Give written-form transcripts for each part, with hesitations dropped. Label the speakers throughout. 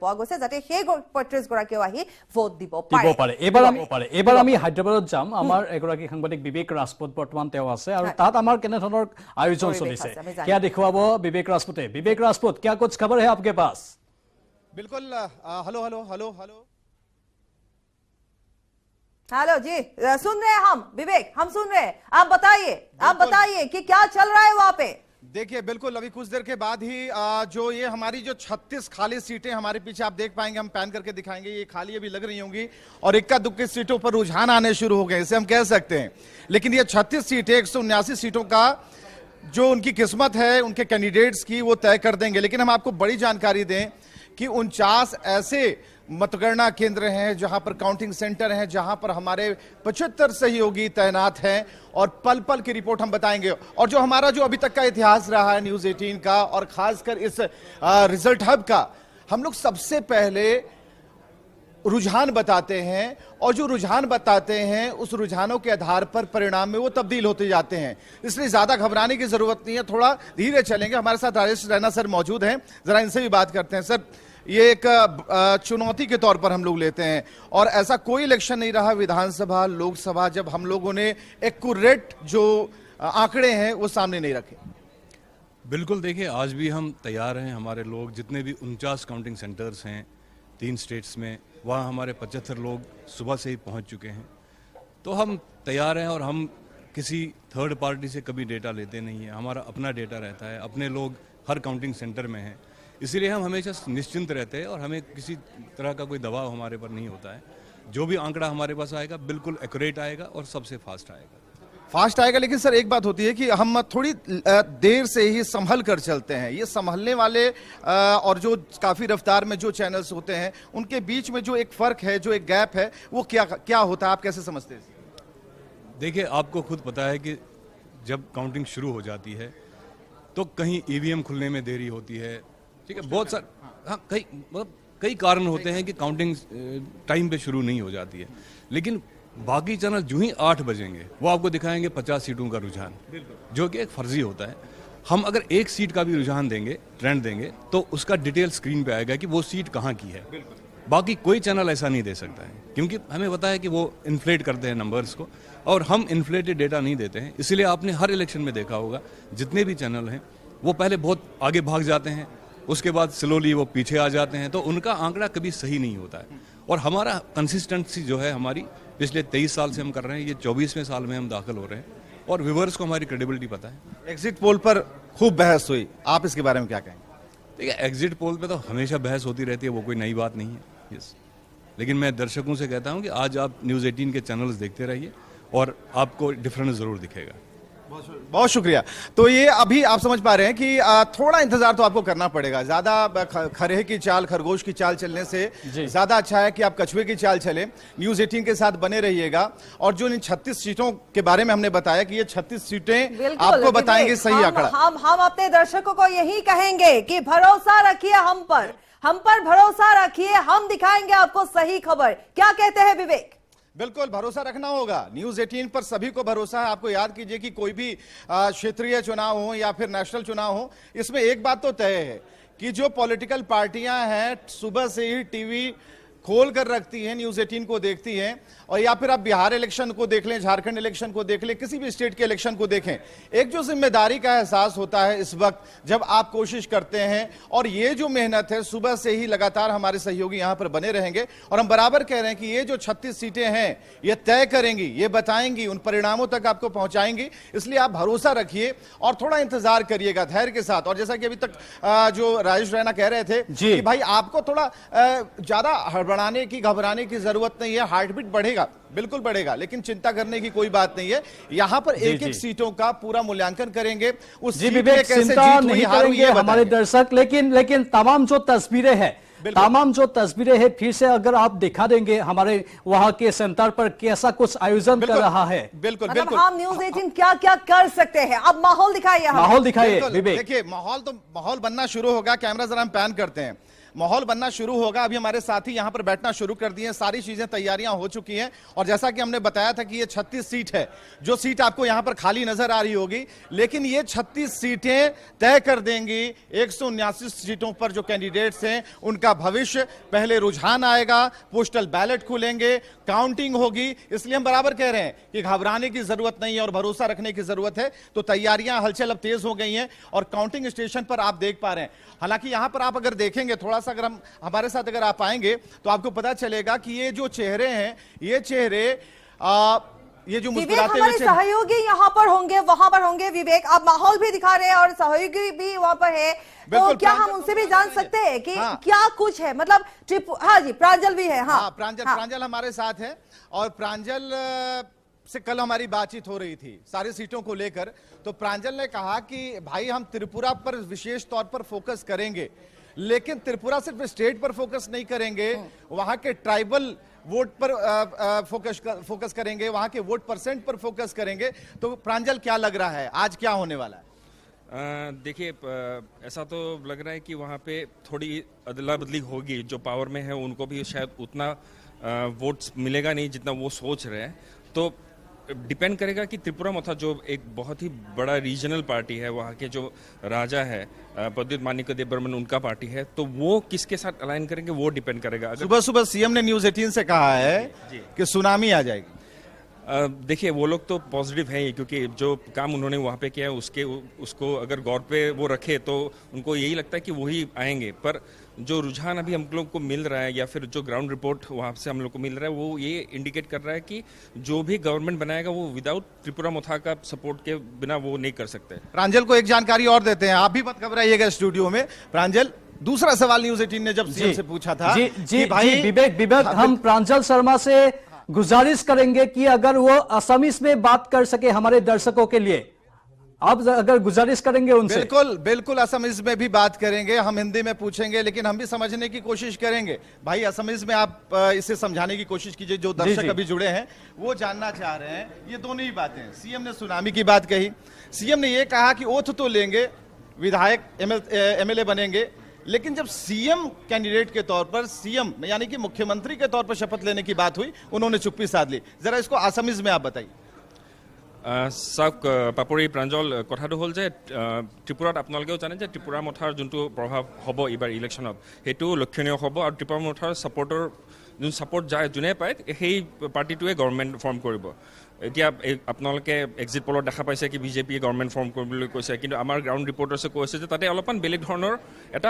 Speaker 1: পোৱা গৈছে যাতে সেই ৩৫ গৰাকীও আহি ভোট দিব
Speaker 2: পাৰে। এবাৰ আমি হায়দৰাবাদত যাম। আমাৰ এগৰাকী সাংবাদিক বিবেক ৰাজপুত বৰ্তমান তেওঁ আছে আৰু তাত আমাৰ কেনে ধৰণৰ আয়োজন চলিছে সেয়া দেখুৱাব বিবেক ৰাজপুতে। বিবেক ৰাজপুত, क्या कुछ खबर है आपके पास?
Speaker 3: बिल्कुल। Hello hello hello hello
Speaker 1: hello जी, सुन रहे हैं हम विवेक, हम सुन रहे हैं। आप बताइए कि क्या चल रहा है वहां पे।
Speaker 3: देखिए बिल्कुल अभी कुछ देर के बाद ही जो ये हमारी जो 36 खाली सीटें हमारे पीछे आप देख पाएंगे, हम पैन करके दिखाएंगे, ये खाली अभी लग रही होंगी और इक्का दुक्की सीटों पर रुझान आने शुरू हो गए, इसे हम कह सकते हैं। लेकिन ये 36 सीटें 179 सीटों का जो उनकी किस्मत है उनके कैंडिडेट्स की वो तय कर देंगे। लेकिन हम आपको बड़ी जानकारी दें कि 49 ऐसे मतगणना केंद्र हैं जहां पर काउंटिंग सेंटर हैं, जहां पर हमारे 75 सहयोगी तैनात हैं और पल पल की रिपोर्ट हम बताएंगे। और जो हमारा जो अभी तक का इतिहास रहा है न्यूज़ 18 का और खासकर इस रिजल्ट हब का, हम लोग सबसे पहले रुझान बताते हैं और जो रुझान बताते हैं उस रुझानों के आधार पर परिणाम में वो तब्दील होते जाते हैं। इसलिए ज्यादा घबराने की जरूरत नहीं है, थोड़ा धीरे चलेंगे। हमारे साथ राजेश रैना सर मौजूद हैं, जरा इनसे भी बात करते हैं। सर, ये एक चुनौती के तौर पर हम लोग लेते हैं और ऐसा कोई इलेक्शन नहीं रहा विधानसभा लोकसभा जब हम लोगों ने एक्यूरेट जो आंकड़े हैं वो सामने नहीं रखे।
Speaker 4: बिल्कुल, देखिए आज भी हम तैयार हैं। हमारे लोग जितने भी 49 काउंटिंग सेंटर्स हैं 3 स्टेट्स में, वहाँ हमारे 75 लोग सुबह से ही पहुँच चुके हैं। तो हम तैयार हैं और हम किसी थर्ड पार्टी से कभी डेटा लेते नहीं हैं। हमारा अपना डेटा रहता है, अपने लोग हर काउंटिंग सेंटर में हैं, इसीलिए हम हमेशा निश्चिंत रहते हैं और हमें किसी तरह का कोई दबाव हमारे पर नहीं होता है। जो भी आंकड़ा हमारे पास आएगा बिल्कुल एक्यूरेट आएगा और सबसे फास्ट आएगा। लेकिन सर एक बात होती है कि हम थोड़ी देर से ही संभल कर चलते हैं। ये संभलने वाले और जो काफी रफ्तार में जो चैनल्स होते हैं उनके बीच में जो एक फर्क है, जो एक गैप है, वो क्या होता है, आप कैसे समझते हैं? देखिए आपको खुद पता है कि जब काउंटिंग शुरू हो जाती है तो कहीं ईवीएम खुलने में देरी होती है, ठीक है, बहुत सारे कई कारण होते हैं कि काउंटिंग टाइम पे शुरू नहीं हो जाती है। लेकिन बाकी चैनल जो ही 8 बजेंगे वो आपको दिखाएंगे 50 सीटों का रुझान, जो कि एक फर्जी होता है। हम अगर एक सीट का भी रुझान देंगे, ट्रेंड देंगे, तो उसका डिटेल स्क्रीन पे आएगा कि वो सीट कहाँ की है। बाकी कोई चैनल ऐसा नहीं दे सकता है, क्योंकि हमें पता है कि वो इन्फ्लेट करते हैं नंबर्स को और हम इन्फ्लेटेड डेटा नहीं देते हैं। इसलिए आपने हर इलेक्शन में देखा होगा जितने भी चैनल हैं वो पहले बहुत आगे भाग जाते हैं, उसके बाद स्लोली वो पीछे आ जाते हैं, तो उनका आंकड़ा कभी सही नहीं होता है। और हमारा कंसिस्टेंसी जो है हमारी पिछले 23 साल से हम कर रहे हैं, ये 24वें साल में हम दाखिल हो रहे हैं और व्यूअर्स को हमारी क्रेडिबिलिटी पता है।
Speaker 3: एग्जिट पोल पर खूब बहस हुई, आप इसके बारे में क्या कहेंगे?
Speaker 4: देखिए एग्जिट पोल पे तो हमेशा बहस होती रहती है, वो कोई नई बात नहीं है। यस, लेकिन मैं दर्शकों से कहता हूं कि आज आप न्यूज़ 18 के चैनल्स देखते रहिए और आपको डिफरेंस जरूर दिखेगा।
Speaker 3: बहुत शुक्रिया। तो ये अभी आप समझ पा रहे हैं कि थोड़ा इंतजार तो आपको करना पड़ेगा। ज्यादा खरेह की चाल, खरगोश की चाल चलने से ज्यादा अच्छा है कि आप कछुए की चाल चलें। न्यूज़ 18 के साथ बने रहिएगा और जो इन 36 सीटों के बारे में हमने बताया कि ये 36 सीटें आपको बताएंगे सही आंकड़ा।
Speaker 1: हम अपने दर्शकों को यही कहेंगे कि भरोसा रखिए हम पर भरोसा रखिए, हम दिखाएंगे आपको सही खबर। क्या कहते हैं विवेक?
Speaker 3: बिल्कुल भरोसा रखना होगा। न्यूज़ 18 पर सभी को भरोसा है। आपको याद कीजिए कि कोई भी क्षेत्रीय चुनाव हो या फिर नेशनल चुनाव हो, इसमें एक बात तो तय है कि जो पॉलिटिकल पार्टियां हैं सुबह से ही टीवी खोल कर रखती हैं, न्यूज़ 18 को देखती हैं, और या फिर आप बिहार इलेक्शन को देख लें, झारखंड इलेक्शन को देख लें, किसी भी स्टेट के इलेक्शन को देखें, एक जो जिम्मेदारी का एहसास होता है इस वक्त जब आप कोशिश करते हैं। और ये जो मेहनत है सुबह से ही लगातार हमारे सहयोगी यहां पर बने रहेंगे और हम बराबर कह रहे हैं कि ये जो 36 सीटें हैं ये तय करेंगी, ये बताएंगी, उन परिणामों तक आपको पहुंचाएंगी। इसलिए आप भरोसा रखिए और थोड़ा इंतजार करिएगा धैर्य के साथ। और जैसा कि अभी तक जो राजेश रैना कह रहे थे कि भाई आपको थोड़ा ज्यादा घबराने की जरूरत नहीं है। हार्ट बीट बढ़ेगा, बिल्कुल बढ़ेगा, लेकिन चिंता करने की कोई बात नहीं है। यहां पर एक-एक सीटों का पूरा मूल्यांकन करेंगे। उस सीट में कैसे जीत हुई, हार हुई,
Speaker 2: हमारे दर्शक। लेकिन तमाम जो तस्वीरें हैं फिर से अगर आप दिखा देंगे हमारे वहां के सेंटर पर कैसा कुछ आयोजन कर रहा है।
Speaker 3: बिल्कुल
Speaker 1: मतलब हम न्यूज़ 18 क्या क्या कर सकते हैं, अब माहौल दिखाइए।
Speaker 2: माहौल दिखाइए विवेक।
Speaker 3: देखिए माहौल बनना शुरू होगा। कैमरा जरा हम पैन करते हैं। माहौल बनना शुरू होगा। अभी हमारे साथी यहां पर बैठना शुरू कर दिए हैं, सारी चीजें तैयारियां हो चुकी हैं। और जैसा कि हमने बताया था कि ये 36 सीट है, जो सीट आपको यहां पर खाली नजर आ रही होगी, लेकिन ये 36 सीटें तय कर देंगी 179 सीटों पर जो कैंडिडेट्स हैं उनका भविष्य। पहले रुझान आएगा, पोस्टल बैलेट खुलेंगे, काउंटिंग होगी। इसलिए हम बराबर कह रहे हैं कि घबराने की जरूरत नहीं है और भरोसा रखने की जरूरत है। तो तैयारियां, हलचल अब तेज हो गई हैं और काउंटिंग स्टेशन पर आप देख पा रहे हैं। हालांकि यहां पर आप अगर देखेंगे थोड़ा सा, अगर हम हमारे साथ अगर आप आएंगे तो आपको पता चलेगा कि ये जो चेहरे हैं, ये चेहरे ये जो मुस्कुराते हुए
Speaker 1: सहयोगी यहाँ पर होंगे, वहां पर होंगे। विवेक, आप माहौल भी दिखा रहे हैं और सहयोगी भी वहां पर है, तो क्या हम उनसे भी जान सकते हैं कि क्या कुछ है? मतलब हाँ जी, प्रांजल भी है। हाँ,
Speaker 3: प्रांजल हमारे साथ है और प्रांजल से कल हमारी बातचीत हो रही थी सारी सीटों को लेकर। तो प्रांजल ने कहा कि भाई हम त्रिपुरा पर विशेष तौर पर फोकस करेंगे, लेकिन त्रिपुरा सिर्फ स्टेट पर फोकस नहीं करेंगे, वहां के ट्राइबल वोट पर फोकस करेंगे, वहां के वोट परसेंट पर फोकस करेंगे। तो प्रांजल, क्या लग रहा है आज क्या होने वाला है?
Speaker 5: देखिए, ऐसा तो लग रहा है कि वहाँ पे थोड़ी अदला बदली होगी। जो पावर में है उनको भी शायद उतना वोट्स मिलेगा नहीं जितना वो सोच रहे हैं। तो डिपेंड करेगा कि त्रिपुरा मथा जो एक बहुत ही बड़ा रीजनल पार्टी है, वहाँ के जो राजा है प्रद्युत मानिक्य देव बर्मन, उनका पार्टी है, तो वो किसके साथ अलाइन करेंगे वो डिपेंड करेगा।
Speaker 3: सुबह सुबह सीएम ने न्यूज़ 18 से कहा है कि सुनामी आ जाएगी।
Speaker 5: देखिए, वो लोग तो पॉजिटिव हैं, क्योंकि जो काम उन्होंने वहाँ पे किया है उसको अगर गौर पे वो रखे तो उनको यही लगता है कि वही आएंगे। पर जो रुझान अभी हम लोग को मिल रहा है या फिर जो ग्राउंड रिपोर्ट वहाँ से हम लोग को मिल रहा है, वो ये इंडिकेट कर रहा है कि जो भी गवर्नमेंट बनाएगा वो विदाउट त्रिपुरा मोथा का सपोर्ट के बिना वो नहीं कर सकते।
Speaker 3: प्रांजल को एक जानकारी और देते हैं, आप भी मत घबराइएगा स्टूडियो में। प्रांजल, दूसरा सवाल न्यूज़ 18 ने जब सीएम से पूछा था
Speaker 2: जी भाई विवेक, हम प्रांजल शर्मा से गुजारिश करेंगे कि अगर वो असमीज में बात कर सके हमारे दर्शकों के लिए, आप अगर गुजारिश करेंगे उनसे।
Speaker 3: बिल्कुल असमीज में भी बात करेंगे, हम हिंदी में पूछेंगे, लेकिन हम भी समझने की कोशिश करेंगे। भाई असमीज में आप इसे समझाने की कोशिश कीजिए, जो दर्शक अभी जुड़े हैं वो जानना चाह रहे हैं ये दोनों ही बातें। सीएम ने सुनामी की बात कही, सीएम ने ये कहा कि ओथ तो लेंगे, विधायक एमएलए बनेंगे, लेकिन जब सीएम कैंडिडेट के तौर पर, सीएम यानी कि मुख्यमंत्री के तौर पर शपथ लेने की बात हुई, उन्होंने चुप्पी साध ली। जरा इसको असमीज में आप बताइए।
Speaker 5: চাওক পাপৰি প্ৰাঞ্জল, কথাটো হ'ল যে ত্ৰিপুৰাত আপোনালোকেও জানে যে ত্ৰিপুৰা মথাৰ যোনটো প্ৰভাৱ হ'ব এইবাৰ ইলেকশ্যনত, সেইটো লক্ষণীয় হ'ব। আৰু ত্ৰিপুৰা মথাৰ ছাপৰ্টৰ যোন ছাপৰ্ট যায়, যোনে পায় সেই পাৰ্টিটোৱে গভৰ্ণমেণ্ট ফৰ্ম কৰিব। এতিয়া আপোনালোকে এক্সিট পলত দেখা পাইছে কি বিজেপিয়ে গভৰ্ণমেণ্ট ফৰ্ম কৰিবলৈ কৈছে, কিন্তু আমাৰ গ্ৰাউণ্ড ৰিপৰ্টাৰ্ছে কৈছে যে তাতে অলপমান বেলেগ ধৰণৰ এটা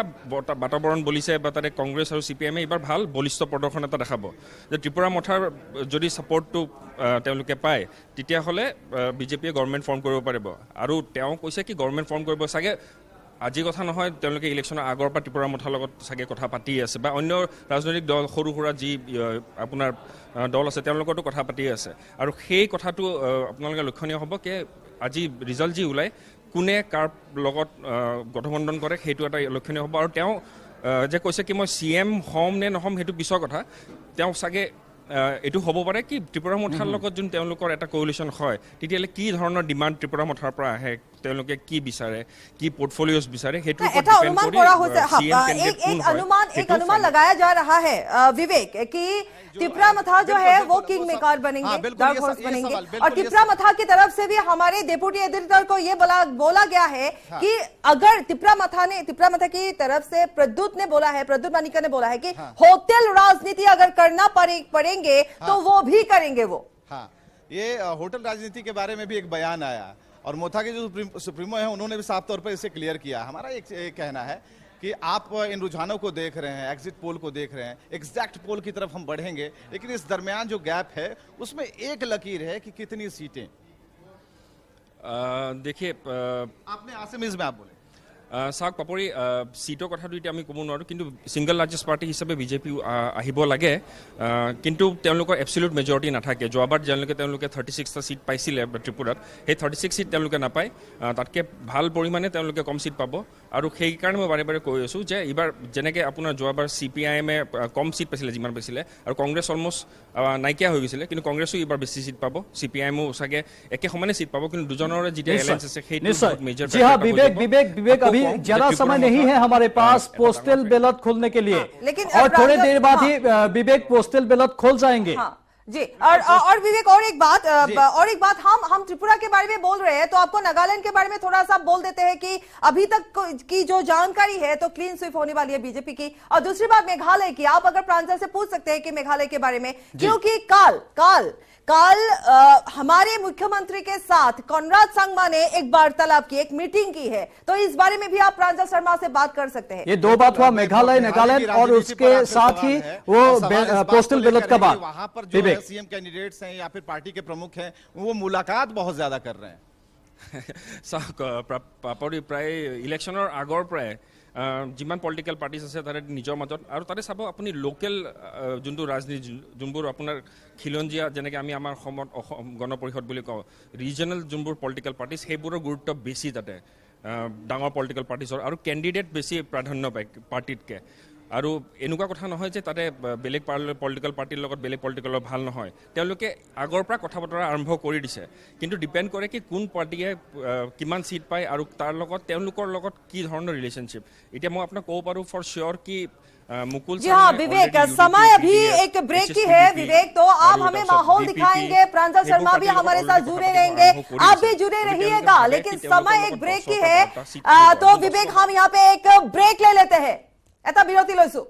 Speaker 5: বাতাবৰণ বলিছে, বা তাতে কংগ্ৰেছ আৰু CPM এইবাৰ ভাল বলিষ্ঠ প্ৰদৰ্শন এটা দেখাব। যে ত্ৰিপুৰা মথাৰ যদি ছাপৰ্টটো তেওঁলোকে পায়, তেতিয়াহ'লে বিজেপিয়ে গভৰ্ণমেণ্ট ফৰ্ম কৰিব পাৰিব। আৰু তেওঁ কৈছে কি গভৰ্ণমেণ্ট ফৰ্ম কৰিব চাগে আজি কথা নহয়, তেওঁলোকে ইলেকশ্যনৰ আগৰ পৰা ত্ৰিপুৰা মথাৰ লগত চাগে কথা পাতি আছে, বা অন্য ৰাজনৈতিক দল সৰু সুৰা যি আপোনাৰ দল আছে তেওঁলোকতো কথা পাতি আছে। আৰু সেই কথাটো আপোনালোকে লক্ষণীয় হ'ব কি আজি ৰিজাল্ট যি ওলায়, কোনে কাৰ লগত গঠবন্ধন কৰে সেইটো এটা লক্ষণীয় হ'ব। আৰু তেওঁ যে কৈছে কি মই CM হ'ম নে নহ'ম সেইটো পিছৰ কথা, তেওঁ চাগে এইটো হ'ব পাৰে কি ত্ৰিপুৰা মথাৰ লগত যোন তেওঁলোকৰ এটা কোৱেলিশ্যন হয়, তেতিয়াহ'লে কি ধৰণৰ ডিমাণ্ড ত্ৰিপুৰা মথাৰ পৰা আহে, তেওঁলোকে কি বিচাৰে, কি পোৰ্টফলিঅ'জ বিচাৰে, সেইটো
Speaker 1: एक अनुमान लगाया जा रहा है विवेक कि त्रिपुरा मथा जो है वो किंग मेकर बनेंगे, डार्क हॉर्स बनेंगे। और त्रिपुरा मथा की तरफ से भी हमारे डेप्यूटी एडिटर को ये बोला गया है कि अगर त्रिपुरा मथा की तरफ से प्रद्युत ने बोला है, प्रद्युत मानिक्य ने बोला है कि होटल राजनीति अगर करना पड़ेंगे तो वो भी करेंगे वो।
Speaker 3: हाँ, ये होटल राजनीति के बारे में भी एक बयान आया और मोथा के जो सुप्रीमो है उन्होंने भी साफ तौर पर इसे क्लियर किया। हमारा एक कहना है कि आप इन रुझानों को देख रहे हैं, एग्जिट पोल को देख रहे हैं, एग्जैक्ट पोल की तरफ हम बढ़ेंगे, लेकिन इस दरमियान जो गैप है उसमें एक लकीर है कि कितनी सीटें।
Speaker 5: देखिए,
Speaker 3: आपने आसमीज में आप बोले
Speaker 5: চাওক পাপৰি, সিটৰ কথাটো এতিয়া আমি ক'ব নোৱাৰোঁ, কিন্তু ছিংগল লাৰ্জেষ্ট পাৰ্টি হিচাপে বিজেপি আহিব লাগে, কিন্তু তেওঁলোকৰ এবছলিউট মেজৰিটি নাথাকে। যোৱাবাৰ তেওঁলোকে 36টা ছিট পাইছিলে ত্ৰিপুৰাত, সেই 36 ছিট তেওঁলোকে নাপায়, তাতকৈ ভাল পৰিমাণে তেওঁলোকে কম ছিট পাব। আৰু সেইকাৰণে মই বাৰে বাৰে কৈ আছোঁ যে এইবাৰ যেনেকৈ আপোনাৰ যোৱাবাৰ CPIM কম ছিট পাইছিলে যিমান পাইছিলে, আৰু কংগ্ৰেছ অলমষ্ট নাইকিয়া হৈ গৈছিলে, কিন্তু কংগ্ৰেছো এইবাৰ বেছি ছিট পাব, CPIMও চাগে একে সমানে ছিট পাব, কিন্তু দুজনৰে যেতিয়া এলায়েন্স আছে সেইটো মেজৰ।
Speaker 2: विवेक अभी ज्यादा समय नहीं है हमारे पास पोस्टल बैलेट खोलने के लिए,
Speaker 1: लेकिन
Speaker 2: और थोड़ी
Speaker 1: प्रांजल-
Speaker 2: देर बाद ही विवेक पोस्टल बैलेट खोल जाएंगे।
Speaker 1: हाँ जी, और विवेक और एक बात हम त्रिपुरा के बारे में बोल रहे हैं, तो आपको नागालैंड के बारे में थोड़ा सा बोल देते हैं कि अभी तक की जो जानकारी है तो क्लीन स्वीप होने वाली है बीजेपी की। और दूसरी बात मेघालय की, आप अगर प्रांजल से पूछ सकते हैं कि मेघालय के बारे में, क्योंकि कल हमारे मुख्यमंत्री के साथ कॉनराड संगमा ने एक वार्तालाप की, एक मीटिंग की है, तो इस बारे में भी आप प्रांजल शर्मा से बात कर सकते हैं।
Speaker 2: ये दो बात हुआ, मेघालय, नागालैंड और उसके साथ ही वो पोस्टल बैलेट का बात।
Speaker 3: वहां पर जो है सीएम कैंडिडेट्स हैं या फिर पार्टी के प्रमुख हैं, वो मुलाकात बहुत ज्यादा कर रहे हैं।
Speaker 5: চাওক পাপৰি প্ৰায় ইলেকশ্যনৰ আগৰ পৰাই যিমান পলিটিকেল পাৰ্টিজ আছে তাৰে নিজৰ মাজত, আৰু তাতে চাব আপুনি লোকেল যোনটো ৰাজনীতি, যোনবোৰ আপোনাৰ খিলঞ্জীয়া, যেনেকৈ আমি আমাৰ অসমত গণ পৰিষদ বুলি কওঁ, ৰিজনেল যোনবোৰ পলিটিকেল পাৰ্টিজ, সেইবোৰৰ গুৰুত্ব বেছি তাতে ডাঙৰ পলিটিকেল পাৰ্টিজৰ, আৰু কেণ্ডিডেট বেছি প্ৰাধান্য পায় পাৰ্টিতকৈ। আৰু এনেকুৱা কথা নহয় যে তাতে বেলেগ পলিটিকেল পাৰ্টিৰ লগত বেলেগ পলিটিকেলৰ ভাল নহয়, তেওঁলোকে আগৰ পৰা কথা বতৰা আৰম্ভ কৰি দিছে, কিন্তু ডিপেণ্ড কৰে কি কোন পাৰ্টিয়ে কিমান চিট পায় আৰু তাৰ লগত তেওঁলোকৰ লগত কি ধৰণৰ ৰিলেশ্যনশ্বিপ। এতিয়া মই আপোনাক ক'ব পাৰোঁ ফৰ চিয়'ৰ কি मुकुल
Speaker 1: जी हाँ विवेक, समय अभी एक ब्रेक की है विवेक, तो आप हमें माहौल दिखाएंगे, प्रांजल शर्मा भी हमारे साथ जुड़े रहेंगे, आप भी जुड़े रहिएगा, लेकिन समय एक ब्रेक की है, तो विवेक हम यहाँ पे एक ब्रेक ले लेते हैं। এটা বিরতি লৈছো।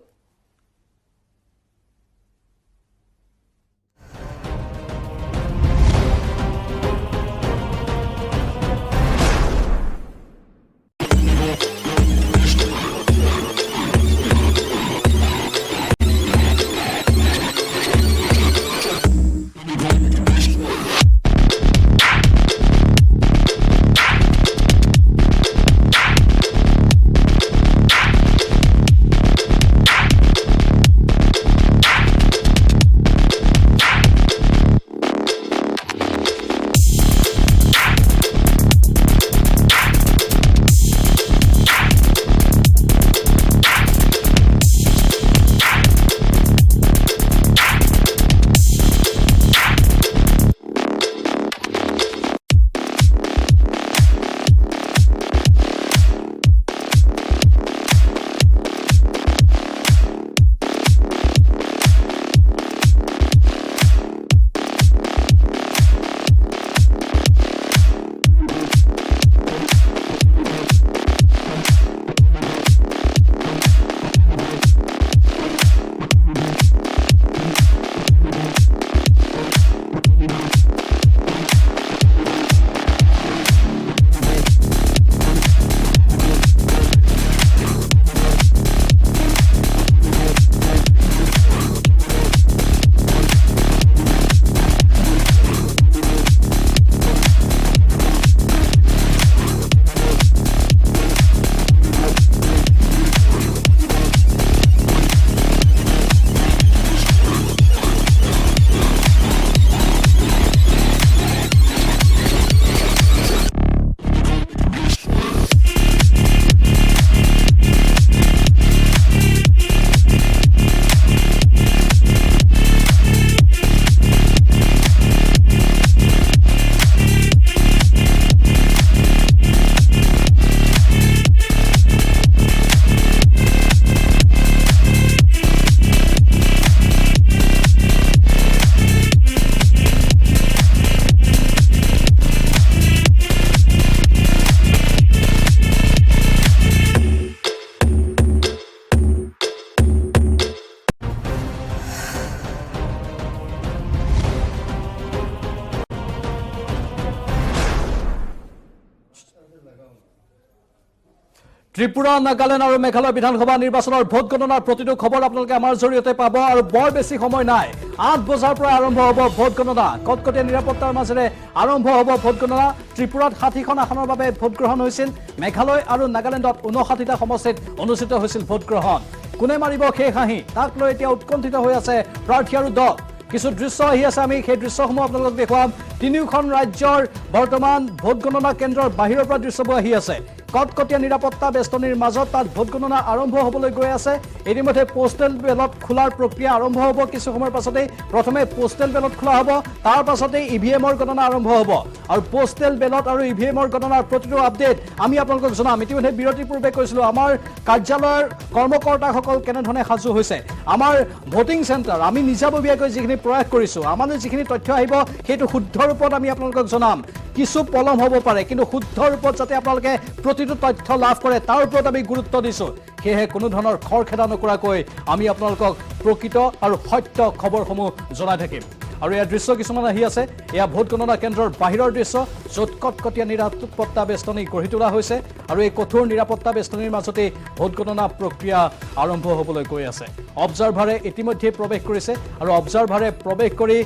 Speaker 2: ত্রিপুরা, নাগাল্যান্ড আৰু মেঘালয় বিধানসভা নিৰ্বাচনৰ ভোট গণনাৰ প্ৰতিটো খবৰ আপোনালোকে আমাৰ জৰিয়তে পাব, আৰু বৰ বেছি সময় নাই, 8 বজাৰ পৰা আৰম্ভ হ'ব ভোট গণনা। কটকটীয়া নিৰাপত্তাৰ মাজেৰে আৰম্ভ হ'ব ভোট গণনা। ত্ৰিপুৰাত 60খন আসনৰ বাবে ভোট গ্ৰহণ হৈছিল, মেঘালয় আৰু নাগালেণ্ডত 59টা সমষ্টিত অনুষ্ঠিত হৈছিল ভোট গ্ৰহণ। কোনে মাৰিব সেই হাঁহি, তাক লৈ এতিয়া উৎকণ্ঠিত হৈ আছে প্ৰাৰ্থী আৰু দল। কিছু দৃশ্য আহি আছে, আমি সেই দৃশ্যসমূহ আপোনালোকক দেখুৱাম। 3খন ৰাজ্যৰ বৰ্তমান ভোট গণনা কেন্দ্ৰৰ বাহিৰৰ পৰা দৃশ্যবোৰ আহি আছে। কটকটীয়া নিৰাপত্তা বেষ্টনীৰ মাজত তাত ভোট গণনা আৰম্ভ হ'বলৈ গৈ আছে ইতিমধ্যে পোষ্টেল বেলট খোলাৰ প্ৰক্ৰিয়া আৰম্ভ হ'ব কিছু সময়ৰ পাছতেই প্ৰথমে পোষ্টেল বেলট খোলা হ'ব তাৰ পাছতেই ইভিএমৰ গণনা আৰম্ভ হ'ব আৰু পোষ্টেল বেলট আৰু ইভিএমৰ গণনাৰ প্ৰতিটো আপডেট আমি আপোনালোকক জনাম ইতিমধ্যে বিৰতিৰ পূৰ্বে কৈছিলোঁ আমাৰ কাৰ্যালয়ৰ কৰ্মকৰ্তাসকল কেনেধৰণে সাজু হৈছে আমাৰ ভোটিং চেণ্টাৰ আমি নিজাববীয়াকৈ যিখিনি প্ৰয়াস কৰিছোঁ আমালৈ যিখিনি তথ্য আহিব সেইটো শুদ্ধ ৰূপত আমি আপোনালোকক জনাম কিছু পলম হ'ব পাৰে কিন্তু শুদ্ধ ৰূপত যাতে আপোনালোকে প্ৰতিটো তথ্য লাভ কৰে তাৰ ওপৰত আমি গুৰুত্ব দিছোঁ সেয়েহে কোনো ধৰণৰ খৰখেদা নকৰাকৈ আমি আপোনালোকক প্ৰকৃত আৰু সত্য খবৰসমূহ জনাই থাকিম আৰু ইয়াৰ দৃশ্য কিছুমান আহি আছে এয়া ভোট গণনা কেন্দ্ৰৰ বাহিৰৰ দৃশ্য য'ত কটকটীয়া নিৰাপত্তা বেষ্টনী গঢ়ি তোলা হৈছে আৰু এই কঠোৰ নিৰাপত্তা বেষ্টনীৰ মাজতেই ভোট গণনা প্ৰক্ৰিয়া আৰম্ভ হ'বলৈ গৈ আছে অবজাৰ্ভাৰে ইতিমধ্যে প্ৰৱেশ কৰিছে আৰু অবজাৰ্ভাৰে প্ৰৱেশ কৰি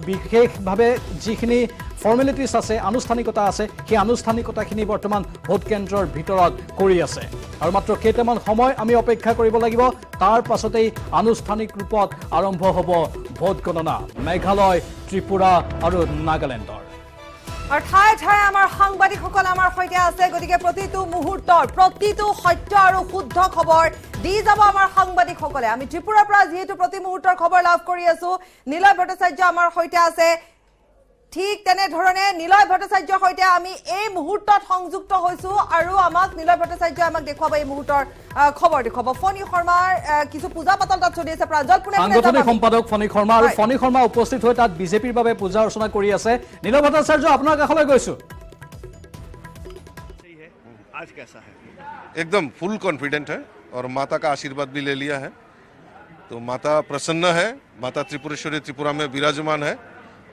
Speaker 2: বিশেষভাৱে যিখিনি ফৰ্মেলিটিছ আছে আনুষ্ঠানিকতা আছে সেই আনুষ্ঠানিকতাখিনি বৰ্তমান ভোট কেন্দ্ৰৰ ভিতৰত কৰি আছে আৰু মাত্ৰ কেইটামান সময় আমি অপেক্ষা কৰিব লাগিব তাৰ পাছতেই আনুষ্ঠানিক ৰূপত আৰম্ভ হ'ব ভোট গণনা মেঘালয় ত্ৰিপুৰা আৰু নাগালেণ্ডৰ
Speaker 1: আৰু ঠায়ে ঠায়ে আমাৰ সাংবাদিকসকল আমাৰ সৈতে আছে গতিকে প্ৰতিটো মুহূৰ্তৰ প্ৰতিটো সত্য আৰু শুদ্ধ খবৰ দি যাব আমাৰ সাংবাদিকসকলে আমি ত্ৰিপুৰাৰ পৰা যিহেতু প্ৰতি মুহূৰ্তৰ খবৰ লাভ কৰি আছো নিলয় ভট্টাচাৰ্য আমাৰ সৈতে আছে ঠিক তেনেধৰণে নিলয় ভট্টাচাৰ্যৰ সৈতে আমি এই মুহূৰ্তত সংযুক্ত হৈছো আৰু আমাক নিলয় ভট্টাচাৰ্যই আমাক দেখুৱাব এই মুহূৰ্তৰ খবৰ দেখুৱাব ফণী শৰ্মাৰ কিছু পূজা পাতল তাত চলি আছে প্ৰাঞ্জল
Speaker 2: সাংগঠনিক সম্পাদক ফণী শৰ্মা আৰু ফণী শৰ্মা উপস্থিত হৈ তাত বিজেপিৰ বাবে পূজা অৰ্চনা কৰি আছে নিলয় ভট্টাচাৰ্য আপোনাৰ কাষলৈ গৈছো
Speaker 6: आज कैसा है
Speaker 7: एकदम फुल कॉन्फिडेंट है और माता का आशीर्वाद भी ले लिया है तो माता प्रसन्न है माता त्रिपुरेश्वरी त्रिपुरा में विराजमान है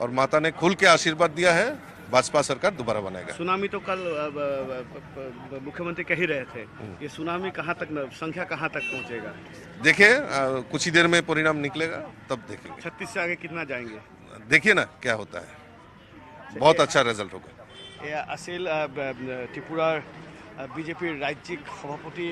Speaker 7: और माता ने खुल के आशीर्वाद दिया है भाजपा सरकार दोबारा बनेगा
Speaker 6: सुनामी तो कल मुख्यमंत्री कह ही रहे थे ये सुनामी कहाँ तक संख्या कहाँ तक पहुँचेगा
Speaker 7: देखिए कुछ ही देर में परिणाम निकलेगा तब देखेंगे
Speaker 6: 36 से आगे कितना जाएंगे
Speaker 7: देखिए ना क्या होता है बहुत अच्छा रिजल्ट होगा
Speaker 6: এয়া আছিল ত্ৰিপুৰাৰ বিজেপিৰ ৰাজ্যিক সভাপতি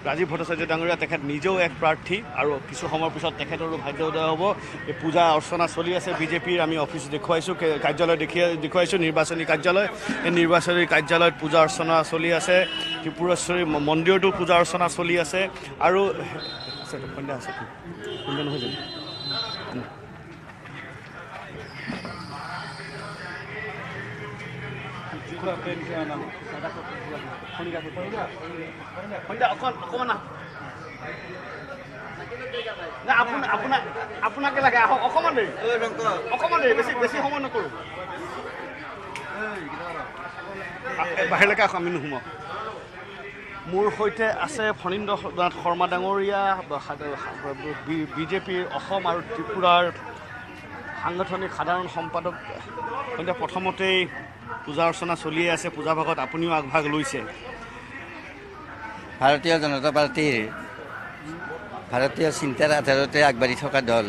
Speaker 6: ৰাজীৱ ভট্টাচাৰ্য ডাঙৰীয়া তেখেত নিজেও এক প্ৰাৰ্থী আৰু কিছু সময়ৰ পিছত তেখেতৰো ভাগ্য উদয় হ'ব এই পূজা অৰ্চনা চলি আছে বিজেপিৰ আমি অফিচ দেখুৱাইছোঁ কাৰ্যালয় দেখুৱাইছোঁ নিৰ্বাচনী কাৰ্যালয় এই নিৰ্বাচনী কাৰ্যালয়ত পূজা অৰ্চনা চলি আছে ত্ৰিপুৰেশ্বৰী মন্দিৰতো পূজা অৰ্চনা চলি আছে আৰু সন্ধ্যা আছে সন্ধ্যা নহয় জানো আপোনাকে লাগে আহক অকণমান দেৰি বেছি সময় নকৰোঁ বাহিৰলৈকে আহক আমি নোসোমাওঁ মোৰ সৈতে আছে ফণীন্দ্ৰনাথ শৰ্মা ডাঙৰীয়া বিজেপিৰ অসম আৰু ত্ৰিপুৰাৰ সাংগঠনিক সাধাৰণ সম্পাদক সন্ধ্যা প্ৰথমতেই পূজা অৰ্চনা চলিয়ে আছে পূজা ভাগত আপুনিও আগভাগ লৈছে
Speaker 8: ভাৰতীয় জনতা পাৰ্টীৰ ভাৰতীয় চিন্তাৰ আধাৰতে আগবাঢ়ি থকা দল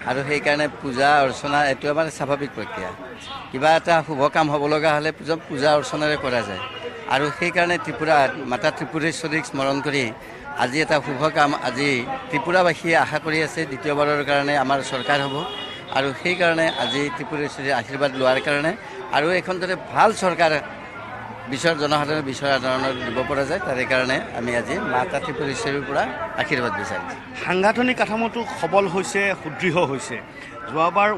Speaker 8: আৰু সেইকাৰণে পূজা অৰ্চনা এইটো আমাৰ স্বাভাৱিক প্ৰক্ৰিয়া কিবা এটা শুভ কাম হ'ব লগা হ'লে পূজা অৰ্চনাৰে কৰা যায় আৰু সেইকাৰণে ত্ৰিপুৰাত মাতা ত্ৰিপুৰেশ্বৰীক স্মৰণ কৰি আজি এটা শুভ কাম আজি ত্ৰিপুৰাবাসীয়ে আশা কৰি আছে দ্বিতীয়বাৰৰ কাৰণে আমাৰ চৰকাৰ হ'ব আৰু সেইকাৰণে আজি ত্ৰিপুৰেশ্বৰীৰ আশীৰ্বাদ লোৱাৰ কাৰণে আৰু এখন যাতে ভাল চৰকাৰ জনসাধাৰণৰ বিচৰা ধৰণৰ দিব পৰা যায় তাৰে কাৰণে আমি আজি মাতা ত্ৰিপুৰেশ্বৰীৰ পৰা আশীৰ্বাদ বিচাৰিছোঁ
Speaker 6: সাংগঠনিক কাঠামোটো সবল হৈছে সুদৃঢ় হৈছে যোৱাবাৰ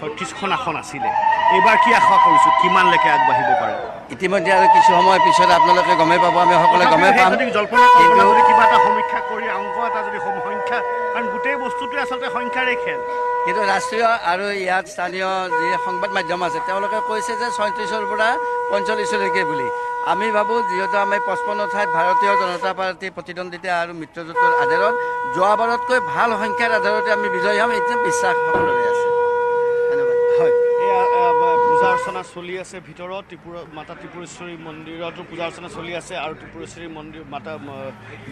Speaker 6: 36খন আসন আছিলে এইবাৰ কি আশা কৰিছোঁ কিমানলৈকে আগবাঢ়িব পাৰে
Speaker 8: ইতিমধ্যে আৰু কিছু সময় পিছত আপোনালোকে গমেই পাব আমি সকলোৱে গমেই পাম
Speaker 6: জল্পনা কিবা এটা সমীক্ষা কৰি অংক এটা যদি সংখ্যা কাৰণ গোটেই বস্তুটোৱে আচলতে সংখ্যাৰে খেল
Speaker 8: কিন্তু ৰাষ্ট্ৰীয় আৰু ইয়াত স্থানীয় যি সংবাদ মাধ্যম আছে তেওঁলোকে কৈছে যে 37ৰ পৰা 45লৈকে বুলি আমি ভাবোঁ যিহেতু আমি 55 ঠাইত ভাৰতীয় জনতা পাৰ্টী প্ৰতিদ্বন্দ্বিতা আৰু মিত্ৰজোঁটৰ আধাৰত যোৱাবাৰতকৈ ভাল সংখ্যাৰ আধাৰতে আমি বিজয়ী হ'ম এতিয়া বিশ্বাস সকলোৰে আছে ধন্যবাদ
Speaker 6: হয় এয়া পূজা অৰ্চনা চলি আছে ভিতৰত মাতা ত্ৰিপুৰেশ্বৰী মন্দিৰতো পূজা অৰ্চনা চলি আছে আৰু ত্ৰিপুৰেশ্বৰী মন্দিৰ মাতা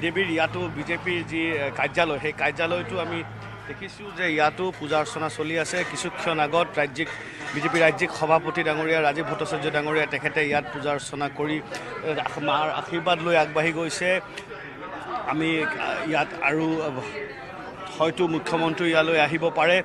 Speaker 6: দেৱীৰ ইয়াতো বিজেপিৰ যি কাৰ্যালয় সেই কাৰ্যালয়টো আমি দেখিছোঁ যে ইয়াতো পূজা অৰ্চনা চলি আছে কিছুক্ষণ আগত বিজেপিৰ ৰাজ্যিক সভাপতি ডাঙৰীয়া ৰাজীৱ ভট্টাচাৰ্য ডাঙৰীয়া তেখেতে ইয়াত পূজা অৰ্চনা কৰি মাৰ আশীৰ্বাদ লৈ আগবাঢ়ি গৈছে আমি ইয়াত আৰু হয়তো মুখ্যমন্ত্ৰী ইয়ালৈ আহিব পাৰে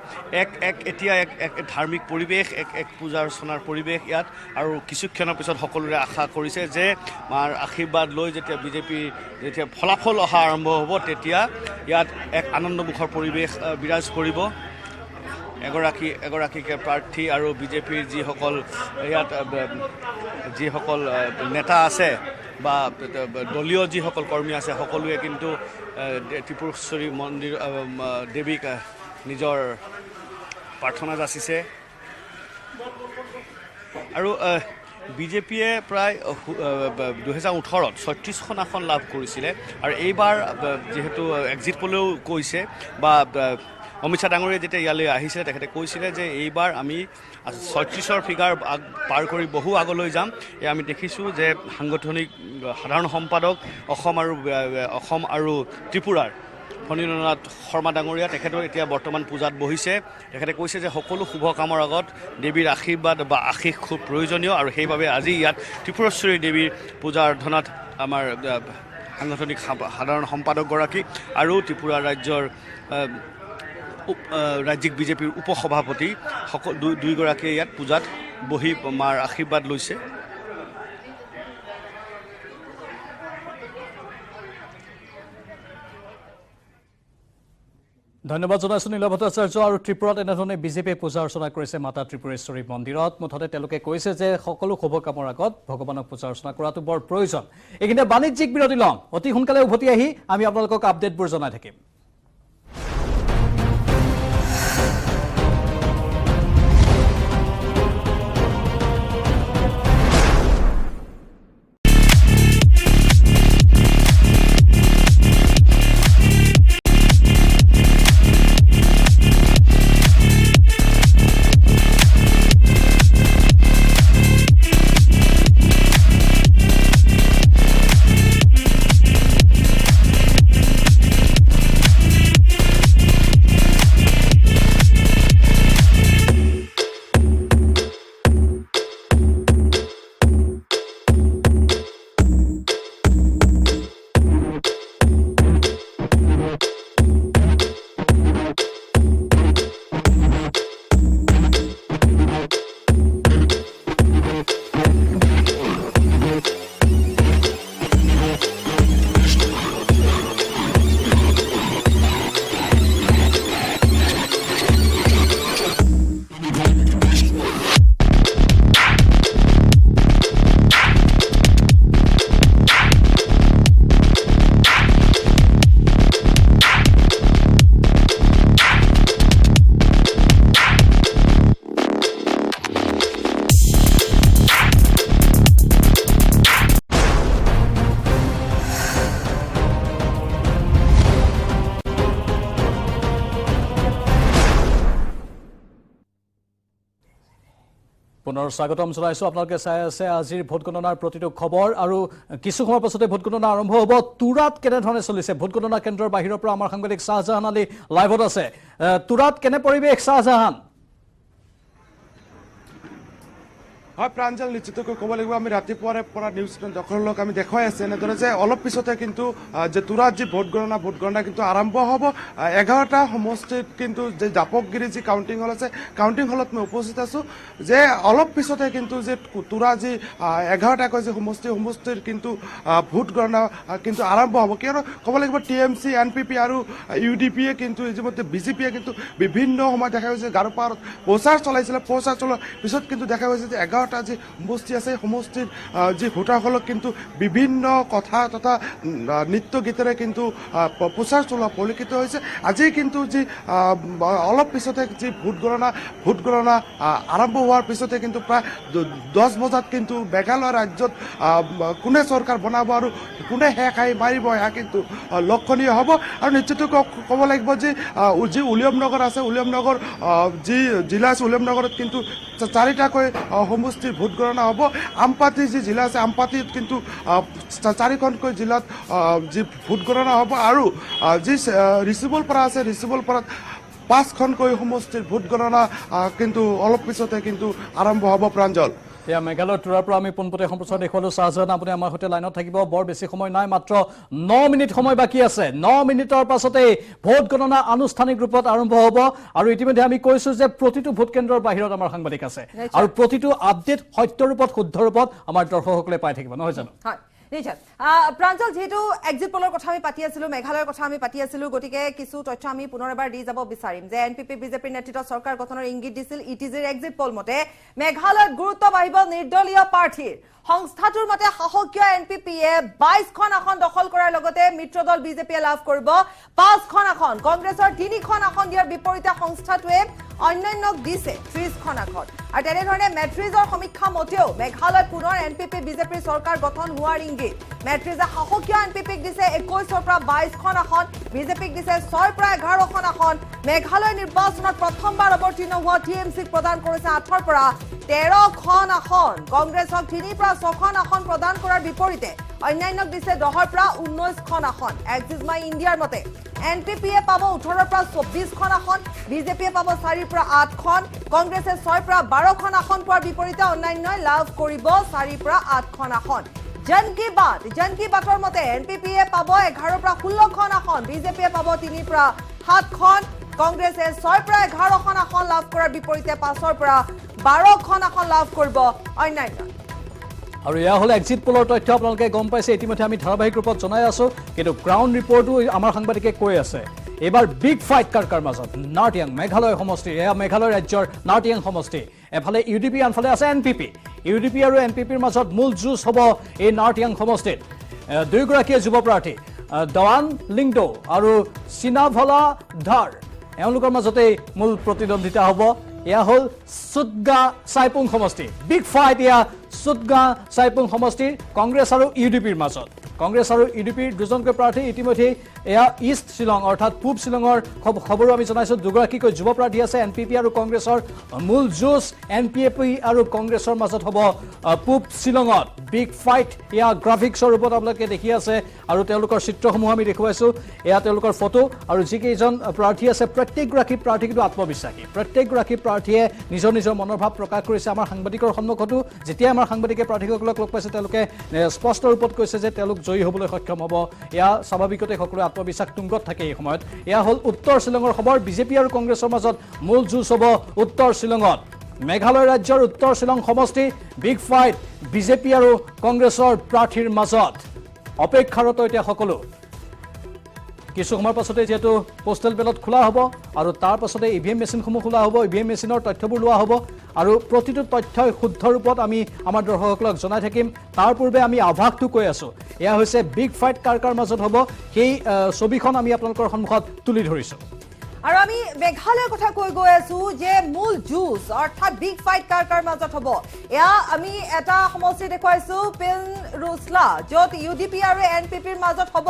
Speaker 6: এতিয়া এক ধাৰ্মিক পৰিৱেশ এক পূজা অৰ্চনাৰ পৰিৱেশ ইয়াত আৰু কিছুক্ষণৰ পিছত সকলোৰে আশা কৰিছে যে মাৰ আশীৰ্বাদ লৈ যেতিয়া বিজেপি যেতিয়া ফলাফল অহা আৰম্ভ হ'ব তেতিয়া ইয়াত এক আনন্দমুখৰ পৰিৱেশ বিৰাজ কৰিব এগৰাকীকে প্ৰাৰ্থী আৰু বিজেপিৰ যিসকল নেতা আছে বা দলীয় যিসকল কৰ্মী আছে সকলোৱে কিন্তু ত্ৰিপুৰেশ্বৰী মন্দিৰ দেৱীক নিজৰ প্ৰাৰ্থনা যাচিছে আৰু বিজেপিয়ে প্ৰায় 2018ত 36খন আসন লাভ কৰিছিলে আৰু এইবাৰ যিহেতু এক্সিট পোলেও কৈছে বা অমিত শ্বাহ ডাঙৰীয়া যেতিয়া ইয়ালৈ আহিছিলে তেখেতে কৈছিলে যে এইবাৰ আমি 36ৰ ফিগাৰ পাৰ কৰি বহু আগলৈ যাম আমি দেখিছোঁ যে সাংগঠনিক সাধাৰণ সম্পাদক অসম আৰু ত্ৰিপুৰাৰ ফণীন্দ্ৰনাথ শৰ্মা ডাঙৰীয়া তেখেতেও এতিয়া বৰ্তমান পূজাত বহিছে তেখেতে কৈছে যে সকলো শুভ কামৰ আগত দেৱীৰ আশীৰ্বাদ বা আশীষ খুব প্ৰয়োজনীয় আৰু সেইবাবে আজি ইয়াত ত্ৰিপুৰেশ্বৰী দেৱীৰ পূজা অৰ্চনাত আমাৰ সাংগঠনিক সাধাৰণ সম্পাদকগৰাকী আৰু ত্ৰিপুৰা ৰাজ্যিক বিজেপিৰ উপসভাপতি দুয়োগৰাকীয়ে ইয়াত পূজাত বহি মাৰ আশীৰ্বাদ লৈছে
Speaker 2: ধন্যবাদ জনাইছোঁ নীল ভট্টাচাৰ্য আৰু ত্ৰিপুৰাত এনেধৰণে বিজেপিয়ে পূজা অৰ্চনা কৰিছে মাতা ত্ৰিপুৰেশ্বৰী মন্দিৰত মুঠতে তেওঁলোকে কৈছে যে সকলো শুভ কামৰ আগত ভগৱানক পূজা অৰ্চনা কৰাটো বৰ প্ৰয়োজন এইখিনিতে বাণিজ্যিক বিৰতি লওঁ অতি সোনকালে উভতি আহি আমি আপোনালোকক আপডেটবোৰ জনাই থাকিম পুনৰ স্বাগতম জনাইছোঁ আপোনালোকে চাই আছে আজিৰ ভোটগণনাৰ প্ৰতিটো খবৰ আৰু কিছু সময়ৰ পাছতে ভোটগণনা আৰম্ভ হ'ব তুৰাত কেনেধৰণে চলিছে ভোটগণনা কেন্দ্ৰৰ বাহিৰৰ পৰা আমাৰ সাংবাদিক শাহজাহান আলী লাইভত আছে তুৰাত কেনে পৰিৱেশ শাহজাহান
Speaker 9: হয় প্ৰাঞ্জল নিশ্চিতকৈ ক'ব লাগিব আমি ৰাতিপুৱাৰে পৰা নিউজ দখলক আমি দেখুৱাই আছে এনেদৰে যে অলপ পিছতে কিন্তু যে তুৰাত যি ভোটগণনা কিন্তু আৰম্ভ হ'ব 11টা সমষ্টিত কিন্তু যে জাপকগিৰি যি কাউণ্টিং হল আছে কাউণ্টিং হলত মই উপস্থিত আছোঁ যে অলপ পিছতে কিন্তু যে তুৰা যি 11টাকৈ যে সমষ্টিৰ কিন্তু ভোটগণনা কিন্তু আৰম্ভ হ'ব কিয়নো ক'ব লাগিব TMC NPP আৰু UDPয়ে কিন্তু ইতিমধ্যে বিজেপিয়ে কিন্তু বিভিন্ন সময় দেখা গৈছে গাৰোপাৰত প্ৰচাৰ চলাইছিলে প্ৰচাৰ চলোৱাৰ পিছত কিন্তু দেখা গৈছে যে 11টা যি সমষ্টি আছে সমষ্টিৰ যি ভোটাৰসকলক কিন্তু বিভিন্ন কথা তথা নৃত্য গীতেৰে কিন্তু প্ৰচাৰ চলোৱা পৰিলক্ষিত হৈছে আজি কিন্তু যি অলপ পিছতে যি ভোটগণনা আৰম্ভ হোৱাৰ পিছতে কিন্তু প্ৰায় 10 বজাত কিন্তু মেঘালয় ৰাজ্যত কোনে চৰকাৰ বনাব আৰু কোনে শেষ আহি মাৰিব এয়া কিন্তু লক্ষণীয় হ'ব আৰু নিশ্চিতকৈ ক'ব লাগিব যে যি উলিয়ামনগৰ আছে উলিয়ামনগৰ যি জিলা আছে উলিয়ামনগৰত কিন্তু 4টাকৈ সমষ্টিৰ ভোটগণনা হ'ব আমপাতি যি জিলা আছে আমপাতিত কিন্তু 4খনকৈ জিলাত যি ভোটগণনা হ'ব আৰু যি ৰিচিবলপাৰা আছে ৰিচিবলপাৰাত 5খনকৈ সমষ্টিৰ ভোটগণনা কিন্তু অলপ পিছতে কিন্তু আৰম্ভ হ'ব প্ৰাঞ্জল
Speaker 2: এতিয়া মেঘালয় টুৰাৰ পৰা আমি পোনপটীয়া সম্প্ৰচাৰ দেখুৱালো শাহজাহান আপুনি আমাৰ সৈতে লাইনত থাকিব বৰ বেছি সময় নাই মাত্ৰ 9 মিনিট সময় বাকী আছে 9 মিনিটৰ পাছতে ভোট গণনা আনুষ্ঠানিক ৰূপত আৰম্ভ হ'ব আৰু ইতিমধ্যে আমি কৈছো যে প্ৰতিটো ভোট কেন্দ্ৰৰ বাহিৰত আমাৰ সাংবাদিক আছে আৰু প্ৰতিটো আপডেট সত্য ৰূপত শুদ্ধ ৰূপত আমাৰ দৰ্শকসকলে পাই থাকিব নহয় জানো
Speaker 1: হয় নিশ্চয় প্ৰাঞ্জল যেহেতু এক্সিট পোলৰ কথা আমি পাতি আছিলো মেঘালয়ৰ কথা আমি পাতি আছিলো গতিকে কিছু তথ্য আমি পুনৰ এবাৰ দি যাব বিচাৰিম যে এনপিপি বিজেপিৰ নেতৃত্বত চৰকাৰ গঠনৰ ইংগিত দিছিল ইটিজিৰ এক্সিট পোল মতে মেঘালয়ত গুৰুত্ব বাঢ়িব নিৰ্দলীয় প্ৰাৰ্থীৰ সংস্থাটোৰ মতে সাহসীয় এনপিপিয়ে 22খন আসন দখল কৰাৰ লগতে মিত্ৰদল বিজেপিয়ে লাভ কৰিব 5খন আসন কংগ্ৰেছৰ 3খন আসন দিয়াৰ বিপৰীতে সংস্থাটোৱে অন্যান্যক দিছে 30খন আসন আৰু তেনেধৰণে মেট্ৰিজৰ সমীক্ষা মতেও মেঘালয়ত পুনৰ এনপিপি বিজেপিৰ চৰকাৰ গঠন হোৱাৰ ইংগিত মেট্ৰিজে সাহসীয় এনপিপিক দিছে 21ৰ পৰা 22খন আসন বিজেপিক দিছে 6ৰ পৰা 11খন আসন মেঘালয় নিৰ্বাচনত প্ৰথমবাৰ অৱতীৰ্ণ হোৱা টিএমচিক প্ৰদান কৰিছে 8ৰ পৰা 13খন আসন কংগ্ৰেছক 3ৰ পৰা 6খন আসন প্ৰদান কৰাৰ বিপৰীতে অন্যান্যক দিছে 10ৰ পৰা 19খন আসন এক্সিছ মাই ইণ্ডিয়াৰ মতে এনপিপিয়ে পাব 18ৰ পৰা 24খন আসন বিজেপিয়ে পাব 4ৰ পৰা 8খন কংগ্ৰেছে 6ৰ পৰা 12খন আসন পোৱাৰ বিপৰীতে অন্যান্যই লাভ কৰিব 4ৰ পৰা 8খন আসন জন কি বাতৰ মতে এনপিপিয়ে পাব 11ৰ পৰা 16খন আসন বিজেপিয়ে পাব 3ৰ পৰা 7খন কংগ্ৰেছে 6ৰ পৰা 11খন আসন লাভ কৰাৰ বিপৰীতে 5ৰ পৰা 12খন আসন লাভ কৰিব অন্যান্য
Speaker 2: আৰু এয়া হল এক্সিট পোলৰ তথ্য আপোনালোকে গম পাইছে ইতিমধ্যে আমি ধাৰাবাহিক ৰূপত জনাই আছো কিন্তু গ্ৰাউণ্ড ৰিপৰ্টটো আমাৰ সাংবাদিকে কৈ আছে এবাৰ বিগ ফাইট কাৰ মাজত নাৰ্টিয়াং মেঘালয় সমষ্টি এয়া মেঘালয় ৰাজ্যৰ নাৰ্টিয়াং সমষ্টি এফালে ইউডিপি আনফালে আছে এনপিপি ইউডিপি আৰু এনপিপিৰ মাজত মূল যুঁজ হ'ব এই নাৰ্টিয়াং সমষ্টিত দুয়োগৰাকীয়ে যুৱ প্ৰাৰ্থী দৱান লিংডো আৰু চিনাভলা ধাৰ এওঁলোকৰ মাজতে মূল প্ৰতিদ্বন্দ্বিতা হ'ব এয়া হল সুদগা চাইপুং সমষ্টি বিগ ফাইট এয়া সুদগা চাইপুং সমষ্টিৰ কংগ্ৰেছ আৰু ইউডিপিৰ মাজত কংগ্ৰেছ আৰু ইউডিপিৰ দুজনকৈ প্ৰাৰ্থী ইতিমধ্যে এয়া ইষ্ট শ্বিলং অৰ্থাৎ পূব শ্বিলঙৰ খবৰো আমি জনাইছো দুগৰাকীকৈ যুৱ প্ৰাৰ্থী আছে এনপিপি আৰু কংগ্ৰেছৰ মূল যুঁজ এনপিপি আৰু কংগ্ৰেছৰ মাজত হ'ব পূব শ্বিলঙত বিগ ফাইট এয়া গ্ৰাফিক্সৰ ৰূপত আপোনালোকে দেখি আছে আৰু তেওঁলোকৰ চিত্ৰসমূহ আমি দেখুৱাইছো এয়া তেওঁলোকৰ ফটো আৰু যিকেইজন প্ৰাৰ্থী আছে প্ৰত্যেকগৰাকী প্ৰাৰ্থী কিন্তু আত্মবিশ্বাসী প্ৰত্যেকগৰাকী প্ৰাৰ্থীয়ে নিজৰ নিজৰ মনৰ ভাৱ প্ৰকাশ কৰিছে আমাৰ সাংবাদিকৰ সন্মুখতো যেতিয়া আমাৰ সাংবাদিকে প্ৰাৰ্থীসকলক লগ পাইছে তেওঁলোকে স্পষ্ট ৰূপত কৈছে যে তেওঁলোক জয়ী হ'বলৈ সক্ষম হ'ব এয়া স্বাভাৱিকতে সকলোৰে আত্মবিশ্বাস তুংগত থাকে এই সময়ত এয়া হ'ল উত্তৰ শ্বিলঙৰ খবৰ বিজেপি আৰু কংগ্ৰেছৰ মাজত মূল যুঁজ হ'ব উত্তৰ শ্বিলঙত মেঘালয় ৰাজ্যৰ উত্তৰ শ্বিলং সমষ্টি বিগ ফাইট বিজেপি আৰু কংগ্ৰেছৰ প্ৰাৰ্থীৰ মাজত অপেক্ষাৰত এতিয়া সকলো কিছু সময়ৰ পাছতে যেহেতু পোষ্টেল বেলট খোলা হ'ব আৰু তাৰ পাছতে ইভিএম মেচিনসমূহ খোলা হ'ব ইভিএম মেচিনৰ তথ্যবোৰ লোৱা হ'ব আৰু প্ৰতিটো তথ্যই শুদ্ধ ৰূপত আমি আমাৰ দৰ্শকসকলক জনাই থাকিম তাৰ পূৰ্বে আমি আভাসটো কৈ আছো এয়া হৈছে বিগ ফাইট কাৰ মাজত হ'ব সেই ছবিখন আমি আপোনালোকৰ সন্মুখত তুলি ধৰিছো
Speaker 1: আৰু আমি মেঘালয়ৰ কথা কৈ গৈ আছো যে মূল যুঁজ অৰ্থাৎ বিগ ফাইট কাৰ মাজত হ'ব এয়া আমি এটা সমষ্টি দেখুৱাইছো পিন ৰুছলা য'ত ইউডিপি আৰু এনপিপিৰ মাজত হ'ব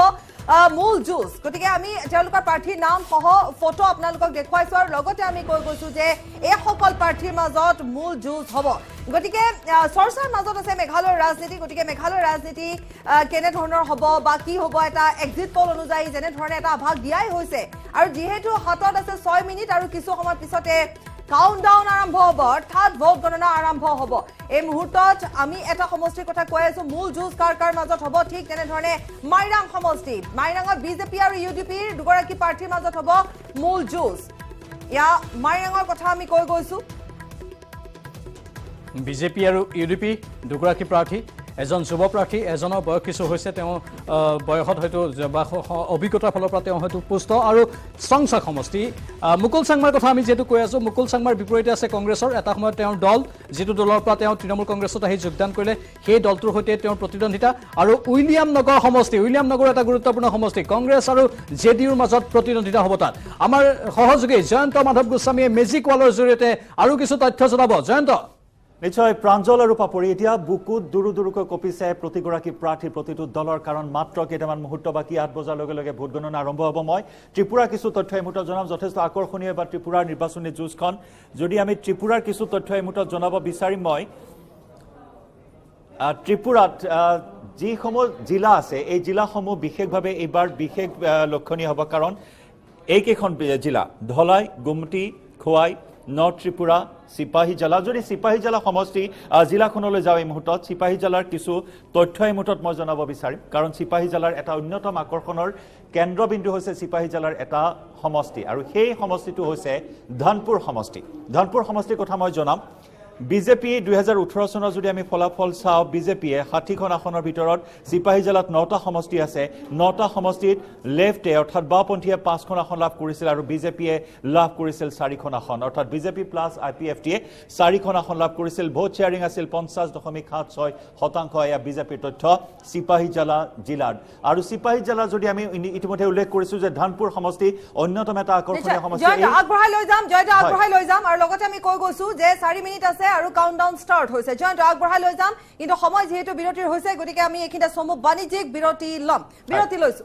Speaker 1: মূল যুঁজ গতিকে আমি তেওঁলোকৰ প্ৰাৰ্থীৰ নাম সহ ফটো আপোনালোকক দেখুৱাইছো আৰু লগতে আমি কৈ গৈছো যে এই সকল প্ৰাৰ্থীৰ মাজত মূল যুঁজ হ'ব গতিকে চৰ্চাৰ মাজত আছে মেঘালয়ৰ ৰাজনীতি গতিকে মেঘালয়ৰ ৰাজনীতি কেনেধৰণৰ হ'ব বা কি হ'ব এটা এক্সিট পোল অনুযায়ী যেনেধৰণে এটা আভাস দিয়াই হৈছে আৰু যিহেতু হাতত আছে 6 মিনিট আৰু কিছু সময় পিছতে কাউণ্টডাউন আৰম্ভ হ'ব অৰ্থাৎ ভোট গণনা আৰম্ভ হ'ব এই মুহূৰ্তত আমি এটা সমষ্টিৰ কথা কৈ আছো মূল যুঁজ কাৰ মাজত হ'ব ঠিক তেনেধৰণে মাইৰাং সমষ্টি মাইৰাঙত বিজেপি আৰু ইউডিপিৰ দুগৰাকী প্ৰাৰ্থীৰ মাজত হ'ব মূল যুঁজ ইয়া মাইৰাঙৰ কথা আমি কৈ গৈছো
Speaker 2: বিজেপি আৰু ইউডিপি দুগৰাকী প্ৰাৰ্থী এজন যুৱ প্ৰাৰ্থী এজনৰ বয়স কিছু হৈছে তেওঁ বয়সত হয়তো অভিজ্ঞতাৰ ফালৰ পৰা তেওঁ হয়তো পুষ্ট আৰু সংসক সমষ্টি মুকুল চাংমাৰ কথা আমি যেহেতু কৈ আছো মুকুল চাংমাৰ বিপৰীতে আছে কংগ্ৰেছৰ এটা সময়ত তেওঁৰ দল যিটো দলৰ পৰা তেওঁ তৃণমূল কংগ্ৰেছত আহি যোগদান কৰিলে সেই দলটোৰ সৈতে তেওঁৰ প্ৰতিদ্বন্দ্বিতা আৰু উইলিয়াম নগৰ সমষ্টি উইলিয়াম নগৰ এটা গুৰুত্বপূৰ্ণ সমষ্টি কংগ্ৰেছ আৰু জেডিউৰ মাজত প্ৰতিদ্বন্দ্বিতা হ'ব তাত আমাৰ সহযোগী জয়ন্ত মাধৱ গোস্বামীয়ে মেজিক ৱালৰ জৰিয়তে আৰু কিছু তথ্য জনাব জয়ন্ত
Speaker 10: নিশ্চয় প্ৰাঞ্জল আৰু পাপৰি এতিয়া বুকুত দুৰুকৈ কঁপিছে প্ৰতিগৰাকী প্ৰাৰ্থী প্ৰতিটো দলৰ কাৰণ মাত্ৰ কেইটামান মুহূৰ্ত বাকী 8 বজাৰ লগে লগে ভোট গণনা আৰম্ভ হ'ব মই ত্ৰিপুৰাৰ কিছু তথ্য এই মুহূৰ্তত জনাম যথেষ্ট আকৰ্ষণীয় বা ত্ৰিপুৰাৰ নিৰ্বাচনী যুঁজখন যদি আমি ত্ৰিপুৰাৰ কিছু তথ্য এই মুহূৰ্তত জনাব বিচাৰিম মই ত্ৰিপুৰাত যিসমূহ জিলা আছে এই জিলাসমূহ বিশেষভাৱে এইবাৰ বিশেষ লক্ষণীয় হ'ব কাৰণ এইকেইখন জিলা ধলাই গুমটি খোৱাই নৰ্থ ত্ৰিপুৰা চিপাহী জিলা যদি চিপাহী জিলা সমষ্টি জিলাখনলৈ যাওঁ এই মুহূৰ্তত চিপাহী জিলাৰ কিছু তথ্য এই মুহূৰ্তত মই জনাব বিচাৰিম কাৰণ চিপাহী জিলাৰ এটা অন্যতম আকৰ্ষণৰ কেন্দ্ৰবিন্দু হৈছে চিপাহী জিলাৰ এটা সমষ্টি আৰু সেই সমষ্টিটো হৈছে ধনপুৰ সমষ্টি ধনপুৰ সমষ্টিৰ কথা মই জনাম বিজেপি 2018 চনৰ যদি আমি ফলাফল চাওঁ বিজেপিয়ে 60খন আসনৰ ভিতৰত চিপাহী জিলাত 9টা সমষ্টি আছে 9টা সমষ্টিত লেফটে অৰ্থাৎ বাওপন্থীয়ে 5খন আসন লাভ কৰিছিল আৰু বিজেপিয়ে লাভ কৰিছিল 4খন আসন অৰ্থাৎ বিজেপি প্লাস আইপিএফটিয়ে 4খন আসন লাভ কৰিছিল ভোট শেয়াৰিং আছিল 50.76% এয়া বিজেপিৰ তথ্য চিপাহী জিলাৰ আৰু চিপাহী জিলা যদি আমি ইতিমধ্যে উল্লেখ কৰিছো যে ধনপুৰ সমষ্টি অন্যতম এটা আকৰ্ষণীয় সমষ্টি
Speaker 1: জয়ন্ত আগবঢ়াই লৈ যাম আৰু লগতে আমি কৈ গৈছো যে 4 মিনিট আছে আৰু কাউন্টডাউন স্টাৰ্ট হৈছে জয়ন্ত আগবঢ়াই লৈ যাম কিন্তু সময় যেহেতু বিৰতিৰ হৈছে গতিকে আমি এইখিনিতে চমু বাণিজ্যিক বিৰতি লম বিৰতি লৈছো